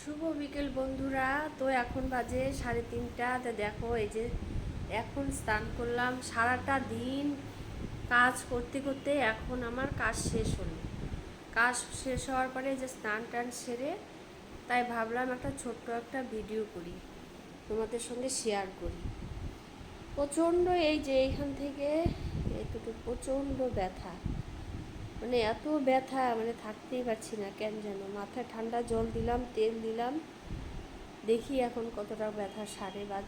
শুভ বিকেল বন্ধুরা। তো এখন বাজে 3:30। তো দেখো এই যে এখন স্নান করলাম। সারাটা দিন কাজ করতে করতে এখন আমার কাজ শেষ হলো। কাজ শেষ হওয়ার পরে যে স্নান টান সেরে তাই ভাবলাম একটা ছোট্ট একটা ভিডিও করি, তোমাদের সঙ্গে শেয়ার করি। প্রচণ্ড এই যে এইখান থেকে এতটুকু প্রচণ্ড ব্যথা, মানে এত ব্যথা, মানে থাকতেই পারছি না কেন যেন। মাথায় ঠান্ডা জল দিলাম, তেল দিলাম, দেখি এখন কতটা ব্যথা সারে। বা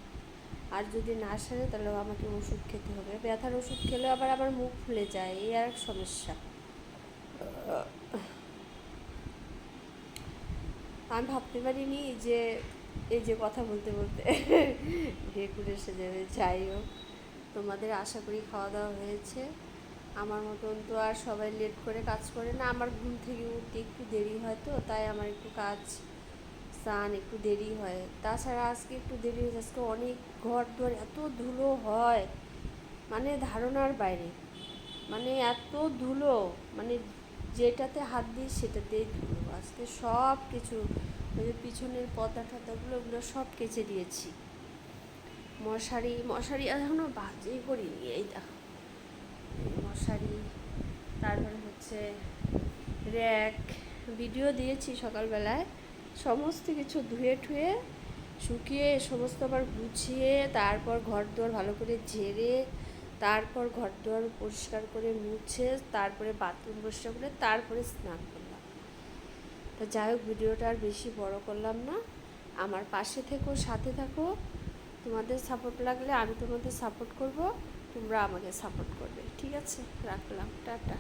আর যদি না সারে তাহলে আমাকে ওষুধ খেতে হবে। ব্যথার ওষুধ খেলে আবার আমার মুখ ফুলে যায়, এই আর এক সমস্যা। আমি ভাবতে পারিনি যে এই যে কথা বলতে বলতে ঢেকুর এসে যাবে। যাই হোক, তোমাদের আশা করি খাওয়া দাওয়া হয়েছে। আমার মতন তো আর সবাই লেট করে কাজ করে না। আমার ঘুম থেকে উঠতে একটু দেরি হয়, তো তাই আমার একটু কাজ স্নান একটু দেরি হয়। তাছাড়া আজকে একটু দেরি হয়েছে, আজকে অনেক ঘর দর এত ধুলো হয়, মানে ধারণার বাইরে। মানে এত ধুলো, মানে যেটাতে হাত দিই সেটাতেই ধুলো। আজকে সব কিছু ওই যে পিছনের পর্দা টর্দাগুলো ওগুলো সব কেচে দিয়েছি। মশারি এখনও বাজেই করিনি। এই দেখো মশারি, তারপরে হচ্ছে র্যাক, ভিডিও দিয়েছি সকালবেলায়। সমস্ত কিছু ধুয়ে ঠুয়ে শুকিয়ে সমস্ত আবার গুছিয়ে তারপর ঘর দুয়ার ভালো করে ঝেড়ে, তারপর ঘর দুয়ার পরিষ্কার করে মুছে, তারপরে বাথরুম পরিষ্কার করে তারপরে স্নান করলাম। তো যাই হোক, ভিডিওটা আর বেশি বড় করলাম না। আমার পাশে থেকো, সাথে থাকো। তোমাদের সাপোর্ট লাগলে আমি তোমাদের সাপোর্ট করব, তোমরা আমাকে সাপোর্ট করবে। ঠিক আছে, রাখলাম, টাটা।